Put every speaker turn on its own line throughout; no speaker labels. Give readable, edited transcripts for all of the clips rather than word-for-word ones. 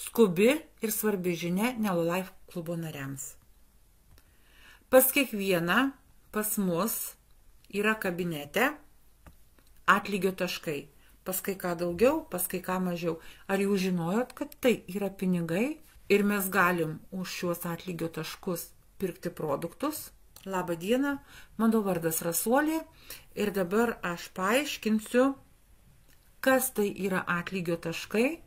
Skubi ir svarbi žinia Nelolife klubo nariams. Pas kiekvieną, pas mus yra kabinete atlygio taškai. Pas kai ką daugiau, pas kai ką mažiau. Ar jūs žinojot, kad tai yra pinigai ir mes galim už šiuos atlygio taškus pirkti produktus? Labą dieną, mano vardas Rasuolė ir dabar aš paaiškinsiu, kas tai yra atlygio taškai,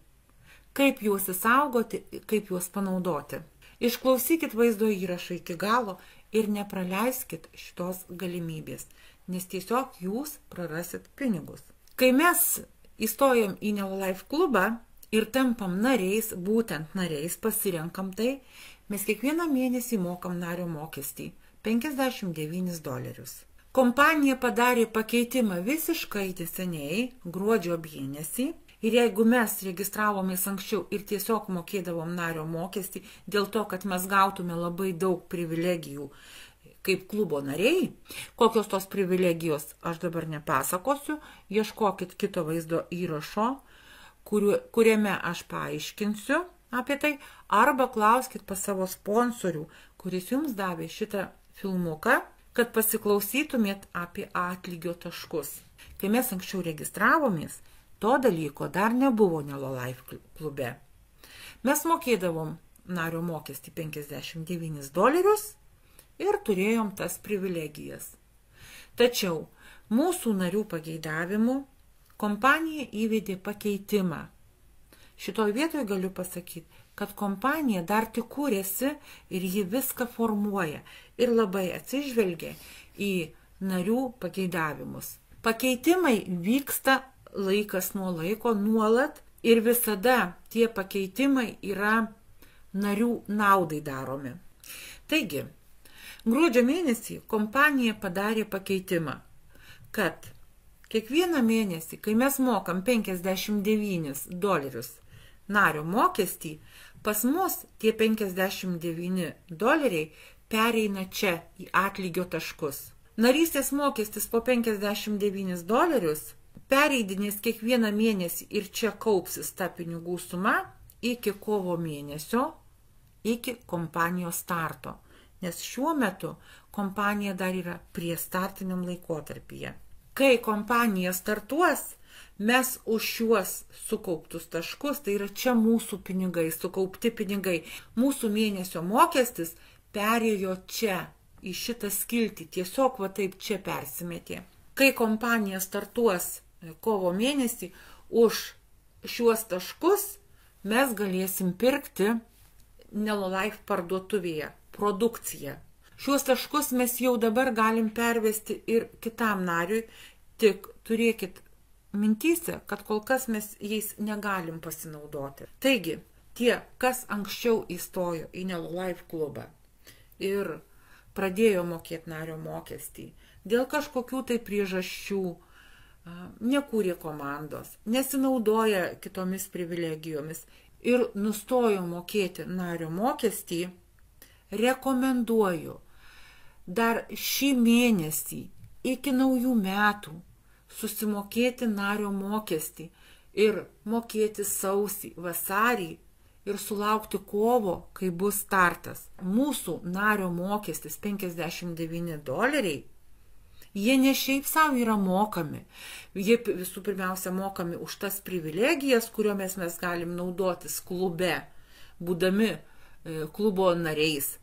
kaip juos įsaugoti, kaip juos panaudoti. Išklausykit vaizdo įrašą iki galo ir nepraleiskit šitos galimybės, nes tiesiog jūs prarasit pinigus. Kai mes įstojom į Nelolife klubą ir tampam nariais, būtent nariais, pasirenkam tai, mes kiekvieną mėnesį mokam nario mokestį $59. Kompanija padarė pakeitimą visiškai neseniai, gruodžio mėnesį, ir jeigu mes registravomės anksčiau ir tiesiog mokėdavom nario mokestį dėl to, kad mes gautume labai daug privilegijų kaip klubo nariai, kokios tos privilegijos aš dabar nepasakosiu, ieškokit kito vaizdo įrašo, kuriame aš paaiškinsiu apie tai, arba klauskit pas savo sponsorių, kuris jums davė šitą filmuką, kad pasiklausytumėt apie atlygio taškus. Kai mes anksčiau registravomės, to dalyko dar nebuvo Nelolife klube. Mes mokėdavom nario mokestį $59 ir turėjom tas privilegijas. Tačiau mūsų narių pageidavimu kompanija įvedė pakeitimą. Šitoj vietoje galiu pasakyti, kad kompanija dar tik kūrėsi ir ji viską formuoja ir labai atsižvelgia į narių pageidavimus. Pakeitimai vyksta laikas nuo laiko nuolat ir visada tie pakeitimai yra narių naudai daromi. Taigi, gruodžio mėnesį kompanija padarė pakeitimą, kad kiekvieną mėnesį, kai mes mokam $59 nario mokestį, pas mus tie $59 pereina čia į atlygio taškus. Narystės mokestis po $59 pereidinės kiekvieną mėnesį ir čia kaupsis ta pinigų suma iki kovo mėnesio, iki kompanijos starto. Nes šiuo metu kompanija dar yra prie startiniam laikotarpyje. Kai kompanija startuos, mes už šiuos sukauptus taškus, tai yra čia mūsų pinigai, sukaupti pinigai, mūsų mėnesio mokestis perėjo čia, į šitą skiltį, tiesiog va taip čia persimetė. Kai kompanija startuos kovo mėnesį, už šiuos taškus mes galėsim pirkti Nelolife parduotuvėje produkciją. Šiuos taškus mes jau dabar galim pervesti ir kitam nariui, tik turėkit mintyse, kad kol kas mes jais negalim pasinaudoti. Taigi, tie, kas anksčiau įstojo į Nelolife klubą ir pradėjo mokėti nario mokestį, dėl kažkokių tai priežasčių nekūrė komandos, nesinaudoja kitomis privilegijomis ir nustojo mokėti nario mokestį, rekomenduoju dar šį mėnesį iki naujų metų susimokėti nario mokestį ir mokėti sausį, vasarį ir sulaukti kovo, kai bus startas. Mūsų nario mokestis $59, jie ne šiaip savo yra mokami. Jie visų pirmiausia mokami už tas privilegijas, kuriomis mes galim naudotis klube, būdami klubo nariais.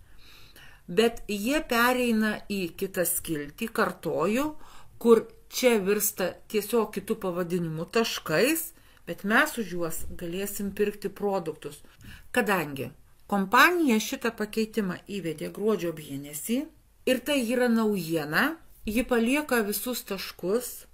Bet jie pereina į kitą skiltį, kartoju, kur čia virsta tiesiog kitų pavadinimų taškais, bet mes už juos galėsim pirkti produktus. Kadangi kompanija šitą pakeitimą įvedė gruodžio mėnesį ir tai yra naujiena, ji palieka visus taškus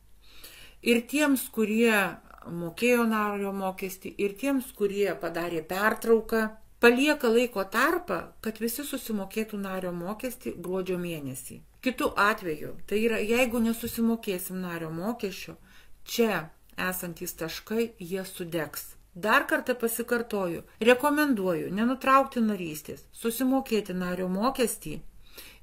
ir tiems, kurie mokėjo nario mokestį, ir tiems, kurie padarė pertrauką, palieka laiko tarpą, kad visi susimokėtų nario mokestį gruodžio mėnesį. Kitu atveju, tai yra, jeigu nesusimokėsim nario mokesčio, čia esantys taškai, jie sudegs. Dar kartą pasikartoju, rekomenduoju nenutraukti narystės, susimokėti nario mokestį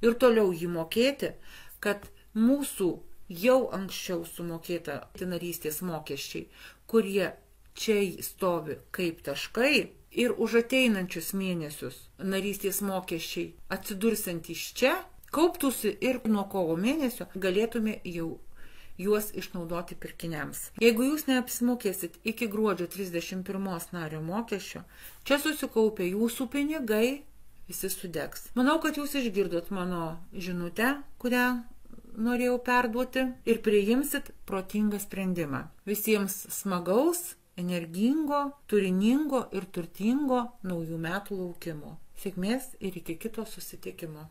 ir toliau jį mokėti, kad mūsų jau anksčiau sumokėta narystės mokesčiai, kurie čia stovi kaip taškai ir už ateinančius mėnesius narystės mokesčiai atsidursiantys čia kauptųsi ir nuo kovo mėnesio galėtume jau juos išnaudoti pirkiniams. Jeigu jūs neapsimokėsit iki gruodžio 31 nario mokesčio, čia susikaupę jūsų pinigai visi sudegs. Manau, kad jūs išgirdot mano žinutę, kurią norėjau perduoti ir priimsit protingą sprendimą. Visiems smagaus, energingo, turiningo ir turtingo naujų metų laukimo. Sėkmės ir iki kito susitikimo.